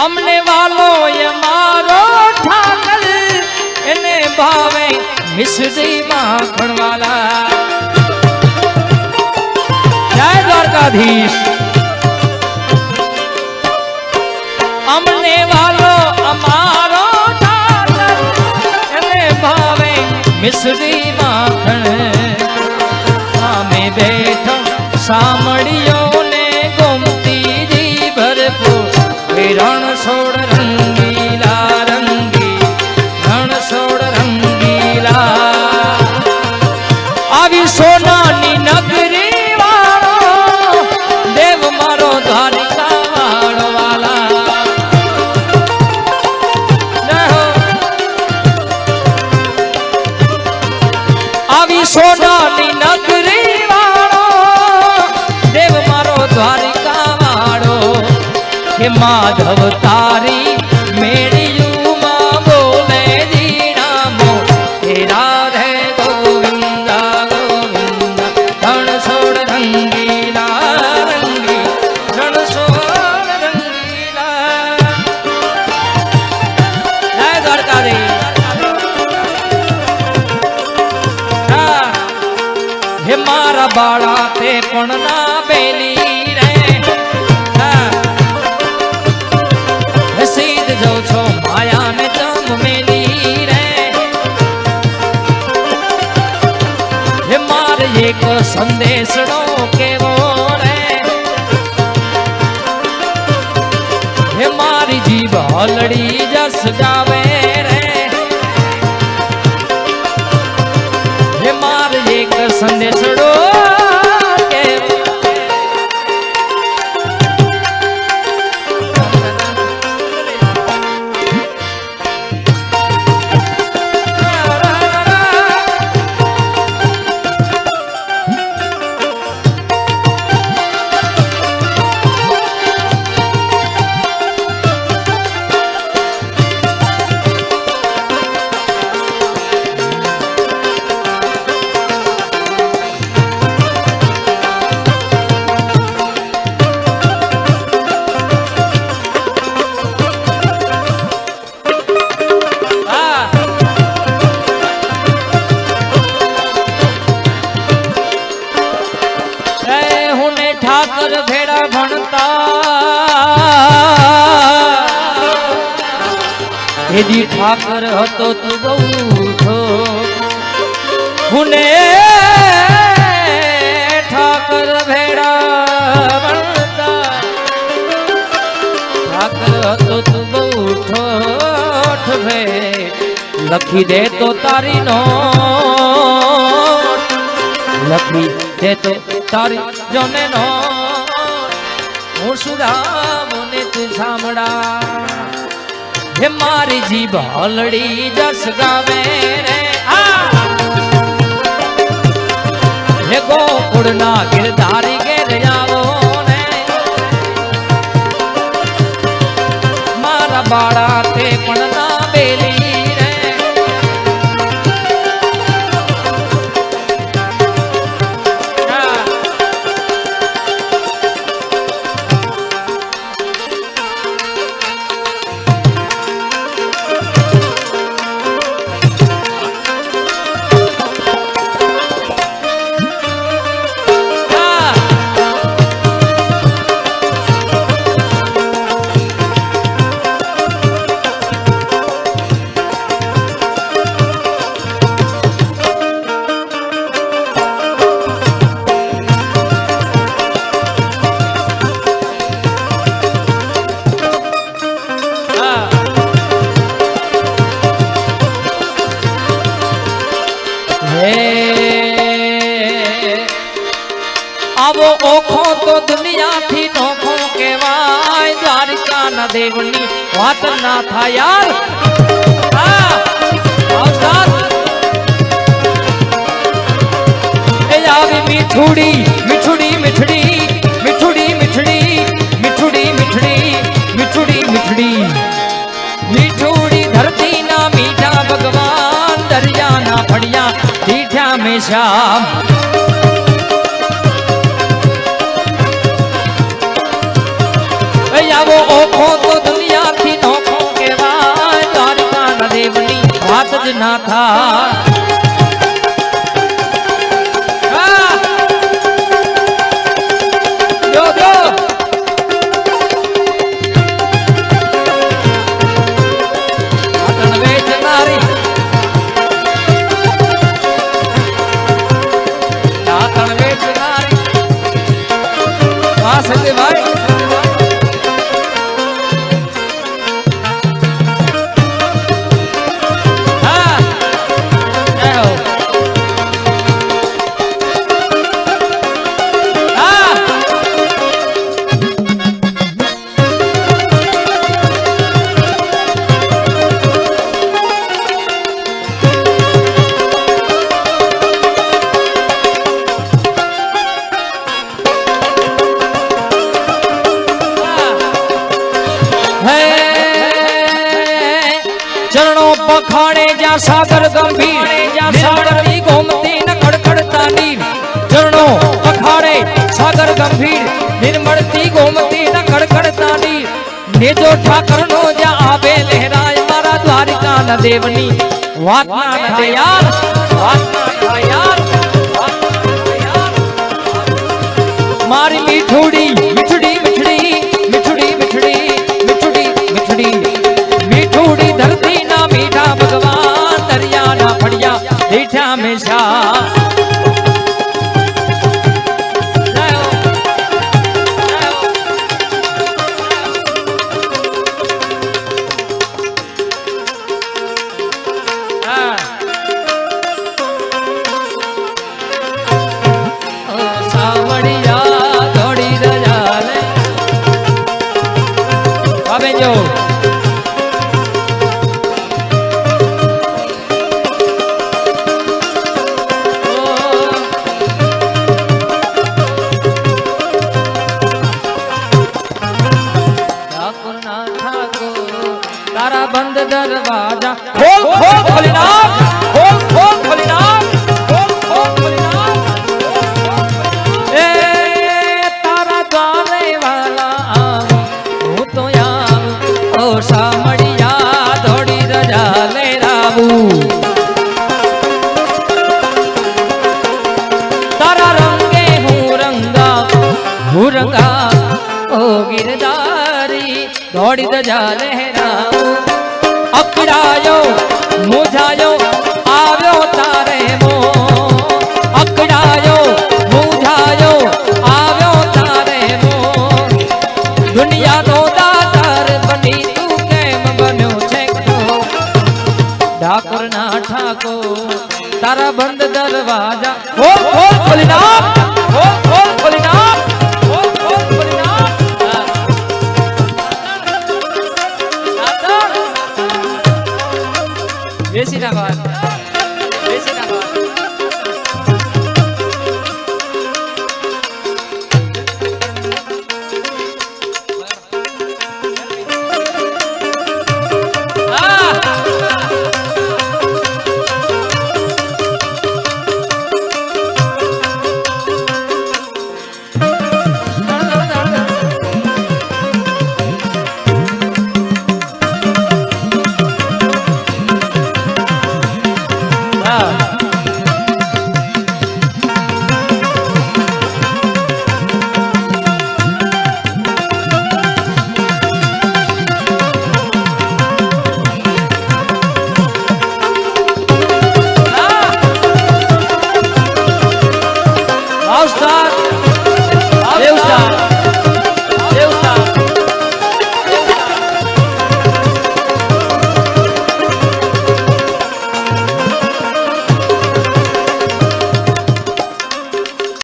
અમને વાલો એ મારો ઠાકર એને ભાવે મિશ્રી માખણવાલા જય દ્વારકાધીશ અમને વાલો અમારો ઠાકર એને ભાવે મિશ્રી માખણ સામે બેઠો સામળિયો ને ગોમતીજી ભરપૂર રણ છોડ રંગીલા રંગી રણ છોડ રંગીલા આવી સોનાની નગરી વાળો દેવ મારો દ્વારિકા વાળો વાલા આવી સોનાની નગરી વાળો દેવ મારો દ્વારિકા વાળો કે માધવ તારી મેળિયું માં બોલે જીણામો હે રાધે ગોવિંદા ગોવિંદા રણ છોડ રંગીલા રંગી રણ છોડ રંગીલા જય દ્વારકાધીશ હે મારા બાળા તે પણ ના બેલી રે સીધ જાઉં છો માયા ને જમ મેલી રે હે મારે એક સંદેશનો કેવો રે હે મારી જીભ હલડી જસ જાવે રે હે મારે એક સંદેશડો ઠાકર ભેડા ભણતા એદી ઠાકર હતો તું બહુ ઉઠો હુને ઠાકર ભેડા ભણતા ઠાકર હતો તું બહુ ઠોઠ ભે લખી દે તો તારી નો લખી દે તો તારી જોને નો હું સુદામ ને તું સાંભળા હે મારી જીભ હલડી જસ ગાવે રે હે ગોકુળ ના ગિરધારી ઘેર આવો ને મારા બાળા તે પણ ના બેલી आवो ओखो तो दुनिया थी नोखो केवाय द्वारिका न देवनी वात ना था यार आवी मिठुड़ी मिठुड़ी मिठड़ी मिठुड़ी मिठड़ी मिठुड़ी मिठड़ी मिठुड़ी मिठड़ी मिठुड़ी धरती ना मीठा भगवान दरिया ना फड़िया दीठा में श्याम आवो ओखो तो दुनिया જ ના થાય ભાઈ પખાણે જ્યાં સાગર ગંભીર જ્યાં સાગરની ગોમતી ન ખડખડતા નીર ચરણો પખાણે સાગર ગંભીર નિર્મળતી ગોમતી ન ખડખડતા નીર નેજો ઠાકરનો જ્યાં આવે લહેરાય મારા દ્વારિકા ન દેવની વાત ના થાય યાર વાત ના થાય યાર મારી મીઠુડી મીઠડી મીઠડી મીઠડી મીઠડી મીઠડી મીઠડી મીઠુડી ધરતી ના મીઠા ભગવાન દરિયા ના ફળિયા મીઠા હંમેશા તારા બંધ દરવાજા ખોલ ખોલ ખોલીનાથ ખોલ ખોલ ખોલીનાથ ખોલ ખોલ ખોલીનાથ એ તારા દ્વારે વાલા આવ હું તો આવ ઓ સામડિયા થોડી રજા લે રાવું તારા રંગે હું રંગા ઓ ગિરધારી થોડી રજા લહેરાવું અકળાયો મૂંઝાયો આવ્યો તારે મો અકળાયો મૂંઝાયો આવ્યો તારે મો દુનિયાનો દાતાર બની તું કેમ બન્યો છે ઠાકોરના ઠાકોર તારા બંધ દરવાજા ખોલ ખોલ ખોલીનાથ ખોલ ખોલ ખોલીનાથ ખોલ ખોલ ખોલીનાથ બેસી ના વાત બેસી ના વાત All-Star,